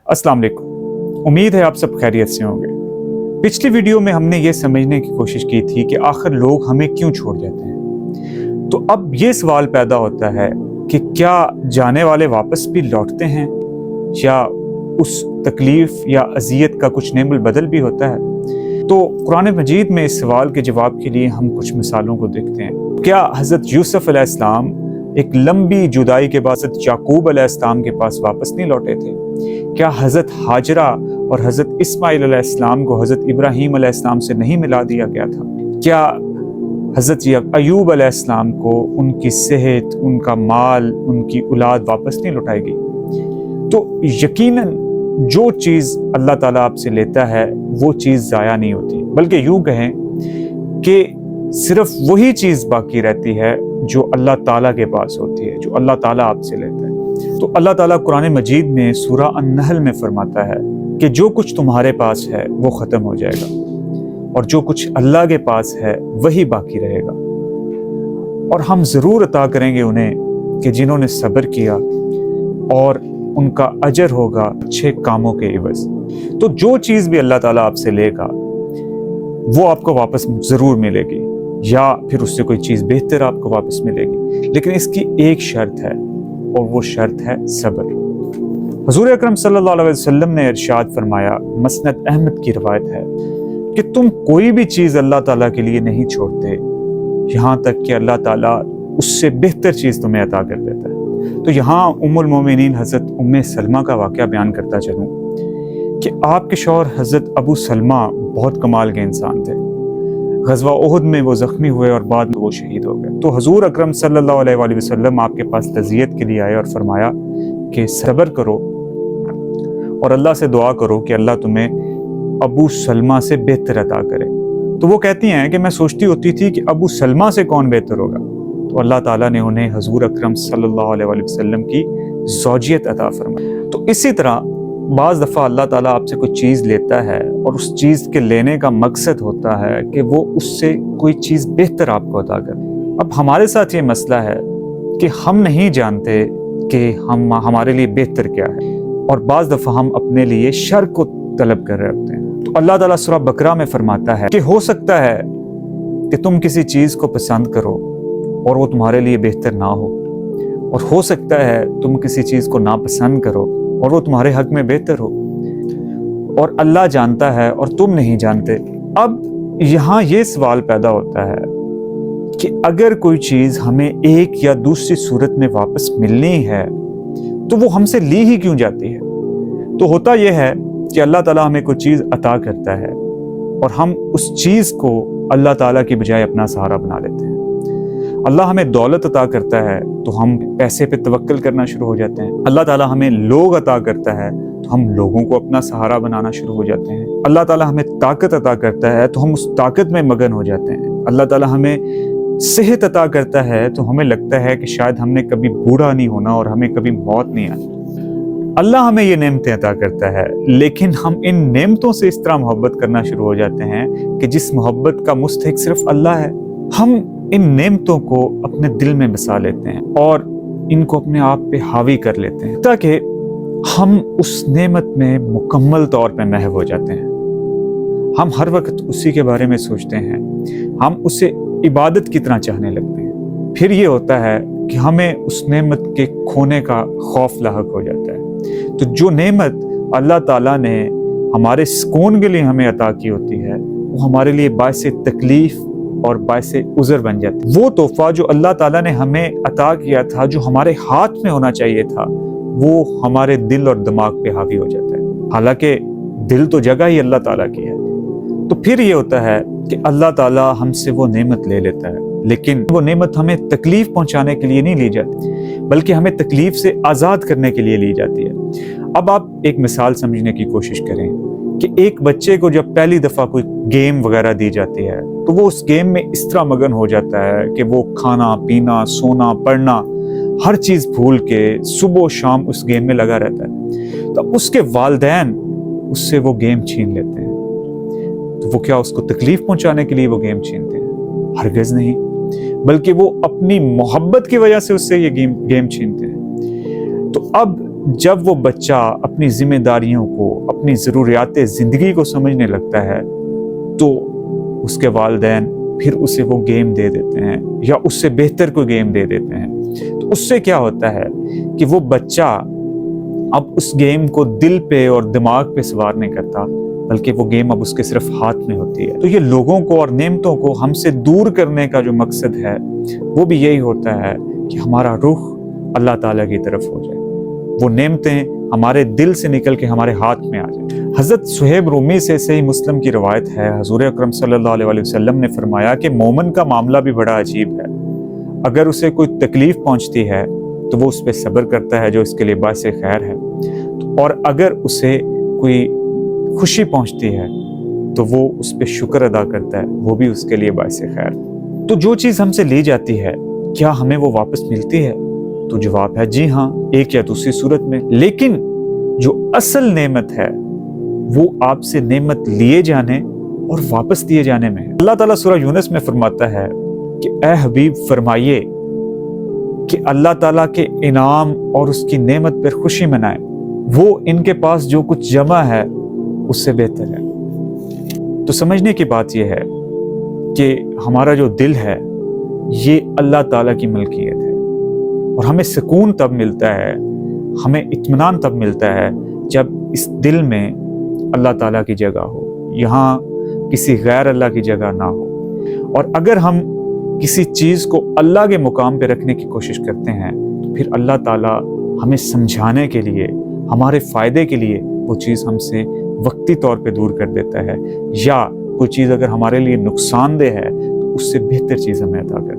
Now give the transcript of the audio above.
अस्सलाम वालेकुम। उम्मीद है आप सब खैरियत से होंगे। पिछली वीडियो में हमने ये समझने की कोशिश की थी कि आखिर लोग हमें क्यों छोड़ जाते हैं। तो अब ये सवाल पैदा होता है कि क्या जाने वाले वापस भी लौटते हैं या उस तकलीफ या अजियत का कुछ नेमुल बदल भी होता है। तो कुरान मजीद में इस सवाल के जवाब के लिए हम कुछ मिसालों को देखते हैं। क्या हज़रत यूसुफ अलैहिस्सलाम एक लंबी जुदाई के बाद हज़रत याकूब अलैहिस्सलाम के पास वापस नहीं लौटे थे? क्या हज़रत हाजरा और हज़रत इस्माइल अलैहिस्सलाम को हज़रत इब्राहीम अलैहिस्सलाम से नहीं मिला दिया गया था? क्या हज़रत अयूब अलैहिस्सलाम को उनकी सेहत, उनका माल, उनकी औलाद वापस नहीं लौटाई गई? तो यकीनन जो चीज़ अल्लाह ताला आपसे लेता है वो चीज़ ज़ाया नहीं होती, बल्कि यूँ कहें कि सिर्फ वही चीज़ बाकी रहती है जो अल्लाह ताला के पास होती है, जो अल्लाह ताला आपसे लेता है। तो अल्लाह ताला कुरान मजीद में सूरा अन-नहल में फरमाता है कि जो कुछ तुम्हारे पास है वो ख़त्म हो जाएगा और जो कुछ अल्लाह के पास है वही बाकी रहेगा, और हम ज़रूर अता करेंगे उन्हें कि जिन्होंने सब्र किया, और उनका अजर होगा अच्छे कामों के इवज़। तो जो चीज़ भी अल्लाह ताला आपसे लेगा वो आपको वापस ज़रूर मिलेगी, या फिर उससे कोई चीज़ बेहतर आपको वापस मिलेगी, लेकिन इसकी एक शर्त है और वो शर्त है सब्र। हुज़ूर अकरम सल्लल्लाहु अलैहि वसल्लम ने इरशाद फरमाया, मसनद अहमद की रवायत है कि तुम कोई भी चीज़ अल्लाह ताला के लिए नहीं छोड़ते यहाँ तक कि अल्लाह ताला उससे बेहतर चीज़ तुम्हें अता कर देता है। तो यहाँ उम्मुल मोमिनीन हज़रत उम्मे सलमा का वाक़या बयान करता चलूँ कि आपके शौहर हज़रत अबू सलमा बहुत कमाल के इंसान थे। ग़ज़वा उहुद में वो ज़ख्मी हुए और बाद में वो शहीद हो गए। तो हुज़ूर अकरम सल्लल्लाहु अलैहि वसल्लम आपके पास तज़कियत के लिए आए और फरमाया कि सब्र करो और अल्लाह से दुआ करो कि अल्लाह तुम्हें अबू सलमा से बेहतर अता करे। तो वो कहती हैं कि मैं सोचती होती थी कि अबू सलमा से कौन बेहतर होगा, तो अल्लाह ताला ने उन्हें हुज़ूर अकरम सल्लल्लाहु अलैहि वसल्लम की ज़ौजियत अता फरमाई। तो इसी तरह बाज़ दफ़ा अल्लाह ताला आपसे कोई चीज़ लेता है और उस चीज़ के लेने का मकसद होता है कि वो उससे कोई चीज़ बेहतर आपको अता करे। अब हमारे साथ ये मसला है कि हम नहीं जानते कि हमारे लिए बेहतर क्या है, और बाज़ दफ़ा हम अपने लिए शर को तलब कर रहे होते हैं। तो अल्लाह ताला सूरा बकरा में फरमाता है कि हो सकता है कि तुम किसी चीज़ को पसंद करो और वो तुम्हारे लिए बेहतर ना हो सकता है तुम किसी चीज़ को नापसंद करो और वो तुम्हारे हक में बेहतर हो, और अल्लाह जानता है और तुम नहीं जानते। अब यहाँ ये सवाल पैदा होता है कि अगर कोई चीज़ हमें एक या दूसरी सूरत में वापस मिलनी है तो वो हमसे ली ही क्यों जाती है? तो होता यह है कि अल्लाह ताला हमें कोई चीज़ अता करता है और हम उस चीज़ को अल्लाह ताला की बजाय अपना सहारा बना लेते हैं। अल्लाह हमें दौलत अता करता है तो हम पैसे पे तवक्कल करना शुरू हो जाते हैं। अल्लाह ताला हमें लोग अता करता है तो हम लोगों को अपना सहारा बनाना शुरू हो जाते हैं। अल्लाह ताला हमें ताकत अता करता है तो हम उस ताकत में मगन हो जाते हैं। अल्लाह ताला हमें सेहत अता करता है तो हमें लगता है कि शायद हमने कभी बूढ़ा नहीं होना और हमें कभी मौत नहीं आनी। अल्लाह हमें ये नेमतें अता करता है, लेकिन हम इन नेमतों से इस तरह मोहब्बत करना शुरू हो जाते हैं कि जिस मोहब्बत का मुस्तहिक सिर्फ अल्लाह है। हम इन नेमतों को अपने दिल में बसा लेते हैं और इनको अपने आप पे हावी कर लेते हैं, ताकि हम उस नेमत में मुकम्मल तौर पे महव हो जाते हैं। हम हर वक्त उसी के बारे में सोचते हैं, हम उसे इबादत की तरह चाहने लगते हैं। फिर ये होता है कि हमें उस नेमत के खोने का खौफ लाहक हो जाता है। तो जो नेमत अल्लाह ताला ने हमारे सुकून के लिए हमें अता की होती है वो हमारे लिए बाइसे तकलीफ और बाइसे उज़र बन जाती है। वो तोहफा जो अल्लाह ताला ने हमें अता किया था, जो हमारे हाथ में होना चाहिए था, वो हमारे दिल और दिमाग पे हावी हो जाता है। हालांकि दिल तो जगह ही अल्लाह ताला की है। तो फिर ये होता है कि अल्लाह ताला हमसे वो नेमत ले लेता है, लेकिन वो नेमत हमें तकलीफ पहुंचाने के लिए नहीं ली जाती, बल्कि हमें तकलीफ से आज़ाद करने के लिए ली जाती है। अब आप एक मिसाल समझने की कोशिश करें कि एक बच्चे को जब पहली दफ़ा कोई गेम वगैरह दी जाती है तो वो उस गेम में इस तरह मगन हो जाता है कि वो खाना पीना, सोना, पढ़ना, हर चीज़ भूल के सुबह शाम उस गेम में लगा रहता है। तो उसके वालिदैन उससे वो गेम छीन लेते हैं। तो वो क्या उसको तकलीफ पहुंचाने के लिए वो गेम छीनते हैं? हरगिज़ नहीं, बल्कि वो अपनी मोहब्बत की वजह से उससे ये गेम छीनते हैं। तो अब जब वो बच्चा अपनी जिम्मेदारियों को, अपनी ज़रूरियात ज़िंदगी को समझने लगता है तो उसके वालिदैन फिर उसे वो गेम दे देते हैं या उससे बेहतर कोई गेम दे देते हैं। तो उससे क्या होता है कि वो बच्चा अब उस गेम को दिल पे और दिमाग पे सवार नहीं करता, बल्कि वो गेम अब उसके सिर्फ हाथ में होती है। तो ये लोगों को और नेमतों को हमसे दूर करने का जो मकसद है वो भी यही होता है कि हमारा रुख अल्लाह ताला की तरफ हो जाए, वो नेमतें हमारे दिल से निकल के हमारे हाथ में आ जाए। हज़रत सुहेब रूमी से सही मुस्लिम की रवायत है, हुज़ूर अकरम सल्लल्लाहु अलैहि वसल्लम ने फरमाया कि मोमिन का मामला भी बड़ा अजीब है। अगर उसे कोई तकलीफ़ पहुँचती है तो वो उस पर सब्र करता है जो इसके लिए बाइस खैर है, और अगर उसे कोई खुशी पहुँचती है तो वो उस पर शुक्र अदा करता है, वो भी उसके लिए बाइस खैर। तो जो चीज़ हमसे ली जाती है क्या हमें वो वापस मिलती है? तो जवाब है जी हाँ, एक या दूसरी सूरत में। लेकिन जो असल नेमत है वो आपसे नेमत लिए जाने और वापस दिए जाने में है। अल्लाह ताला सूरह यूनुस में फरमाता है कि ए हबीब फरमाइए कि अल्लाह ताला के इनाम और उसकी नेमत पर खुशी मनाएं, वो इनके पास जो कुछ जमा है उससे बेहतर है। तो समझने की बात यह है कि हमारा जो दिल है ये अल्लाह ताला की मलकियत है, और हमें सुकून तब मिलता है, हमें इत्मीनान तब मिलता है जब इस दिल में अल्लाह ताला की जगह हो, यहाँ किसी गैर अल्लाह की जगह ना हो। और अगर हम किसी चीज़ को अल्लाह के मुकाम पे रखने की कोशिश करते हैं तो फिर अल्लाह ताला हमें समझाने के लिए, हमारे फ़ायदे के लिए वो चीज़ हमसे वक्ती तौर पे दूर कर देता है, या कोई चीज़ अगर हमारे लिए नुकसानदेह है तो उससे बेहतर चीज़ हमें अता कर